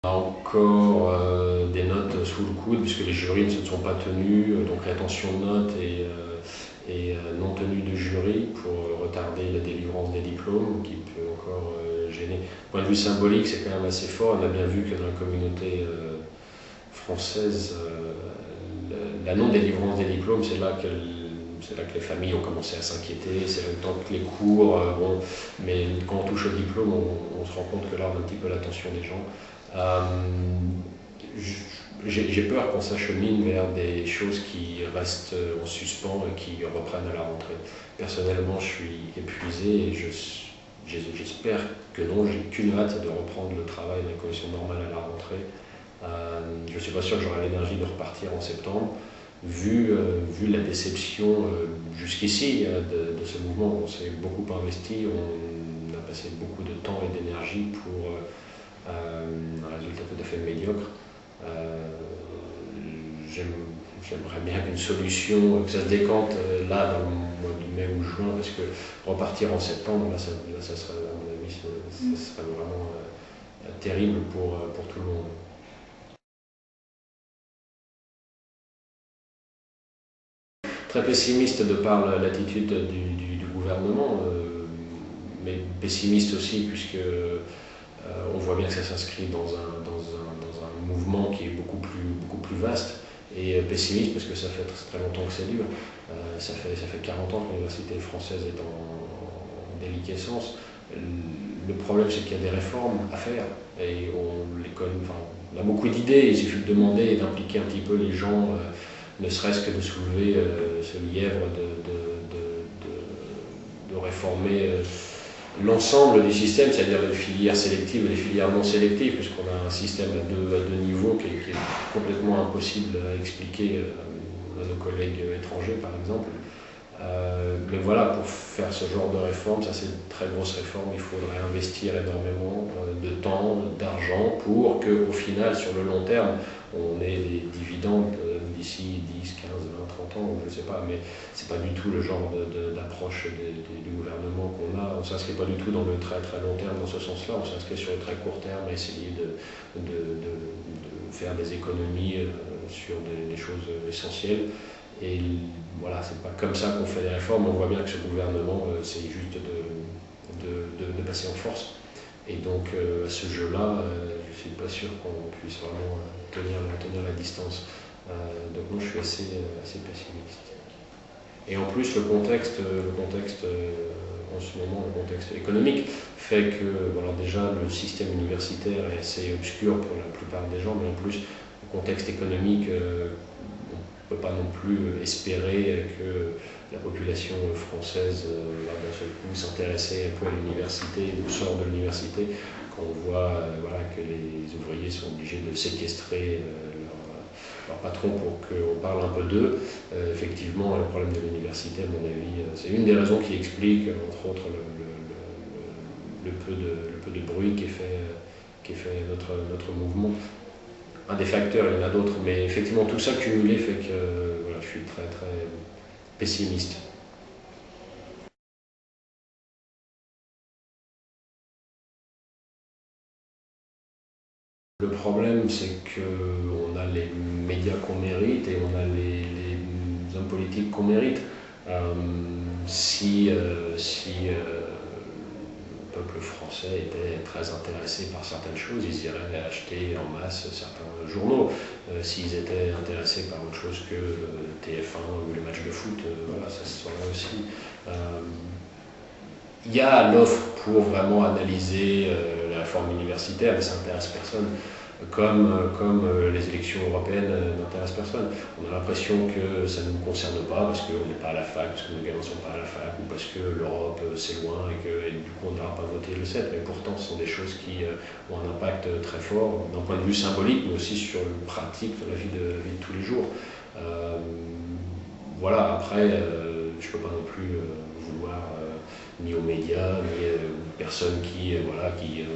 On a encore des notes sous le coude puisque les jurys ne se sont pas tenus, donc rétention de notes et non tenue de jury pour retarder la délivrance des diplômes qui peut encore gêner. Du point de vue symbolique, c'est quand même assez fort. On a bien vu que dans la communauté française, la non-délivrance des diplômes, c'est là que les familles ont commencé à s'inquiéter, c'est le temps que les cours, bon, mais quand on touche au diplôme, on se rend compte que là, on a un petit peu l'attention des gens. J'ai peur qu'on s'achemine vers des choses qui restent en suspens et qui reprennent à la rentrée. Personnellement, je suis épuisé et j'espère que non. J'ai qu'une hâte, c'est de reprendre le travail dans les conditions normales à la rentrée. Je ne suis pas sûr que j'aurai l'énergie de repartir en septembre. Vu la déception jusqu'ici de ce mouvement, on s'est beaucoup investi, on a passé beaucoup de temps et d'énergie pour un résultat tout à fait médiocre. J'aimerais bien qu'une solution, que ça se décante là dans le mois de mai ou juin, parce que repartir en septembre, là ça serait, à mon avis, ça serait vraiment terrible pour tout le monde. Très pessimiste de par l'attitude du gouvernement, mais pessimiste aussi puisque on voit bien que ça s'inscrit dans un mouvement qui est beaucoup plus vaste, et pessimiste parce que ça fait très longtemps que ça dure. Ça fait 40 ans que l'université française est en déliquescence. Le problème, c'est qu'il y a des réformes à faire et on a beaucoup d'idées. Il suffit de demander et d'impliquer un petit peu les gens, ne serait-ce que de soulever ce lièvre de réformer l'ensemble du système, c'est-à-dire les filières sélectives et les filières non sélectives, puisqu'on a un système à deux niveaux qui est complètement impossible à expliquer à nos collègues étrangers, par exemple. Mais voilà, pour faire ce genre de réforme, ça c'est une très grosse réforme, il faudrait investir énormément de temps, d'argent pour qu'au final, sur le long terme, on ait des dividendes d'ici 10, 15, 20, 30 ans, je ne sais pas, mais c'est pas du tout le genre d'approche du gouvernement qu'on a. On ne s'inscrit pas du tout dans le très très long terme dans ce sens-là, on s'inscrit sur le très court terme à essayer de faire des économies sur des choses essentielles. Et voilà, c'est pas comme ça qu'on fait des réformes. On voit bien que ce gouvernement, c'est juste de passer en force. Et donc, à ce jeu-là, je suis pas sûr qu'on puisse vraiment tenir la distance. Donc, moi, je suis assez pessimiste. Et en plus, le contexte en ce moment, le contexte économique, fait que, bon, alors déjà, le système universitaire est assez obscur pour la plupart des gens, mais en plus, le contexte économique, on ne peut pas non plus espérer que la population française va d'un seul coup s'intéresser un peu à l'université, au sort de l'université, quand on voit voilà, que les ouvriers sont obligés de séquestrer leur patron pour qu'on parle un peu d'eux. Effectivement, le problème de l'université, à mon avis, c'est une des raisons qui explique, entre autres, le peu de bruit qui est fait notre mouvement. Un des facteurs, il y en a d'autres, mais effectivement tout ça cumulé fait que voilà, je suis très très pessimiste. Le problème, c'est qu'on a les médias qu'on mérite et on a les hommes politiques qu'on mérite. Euh, si le peuple français était très intéressé par certaines choses, ils iraient acheter en masse certains journaux. S'ils étaient intéressés par autre chose que TF1 ou les matchs de foot, voilà, ça se saurait aussi. Il y a l'offre pour vraiment analyser la réforme universitaire, mais ça n'intéresse personne. Comme les élections européennes n'intéressent personne. On a l'impression que ça ne nous concerne pas parce qu'on n'est pas à la fac, parce que nos gamins ne sont pas à la fac, ou parce que l'Europe c'est loin et du coup on n'aura pas voté le 7. Mais pourtant ce sont des choses qui ont un impact très fort d'un point de vue symbolique, mais aussi sur le pratique de la vie de tous les jours. Voilà, après, je ne peux pas non plus vouloir ni aux médias, ni aux personnes qui ont des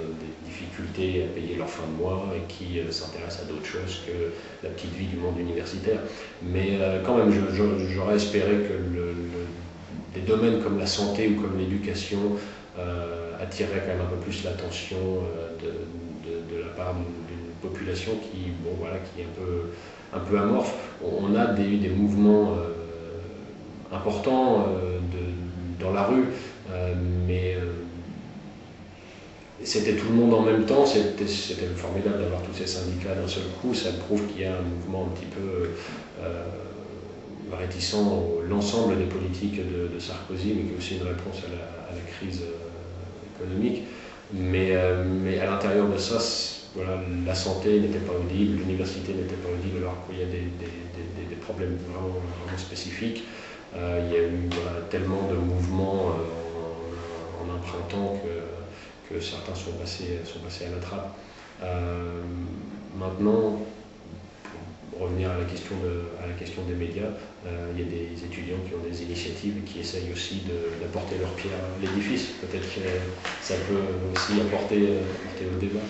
difficultés à payer leur fin de mois et qui s'intéressent à d'autres choses que la petite vie du monde universitaire. Mais quand même, j'aurais espéré que des domaines comme la santé ou comme l'éducation attireraient quand même un peu plus l'attention de la part d'une population qui, bon, voilà, qui est un peu amorphe. On a eu des mouvements importants dans la rue, mais c'était tout le monde en même temps, c'était formidable d'avoir tous ces syndicats d'un seul coup, ça prouve qu'il y a un mouvement un petit peu réticent à l'ensemble des politiques de Sarkozy, mais qui est aussi une réponse à la crise économique. Mais à l'intérieur de ça, voilà, la santé n'était pas audible, l'université n'était pas audible, alors qu'il y a des problèmes vraiment spécifiques. Il y a eu tellement de mouvements en empruntant que certains sont passés à la trappe. Maintenant, pour revenir à la question des médias, il y a des étudiants qui ont des initiatives et qui essayent aussi d'apporter leur pierre à l'édifice. Peut-être que ça peut aussi apporter au débat.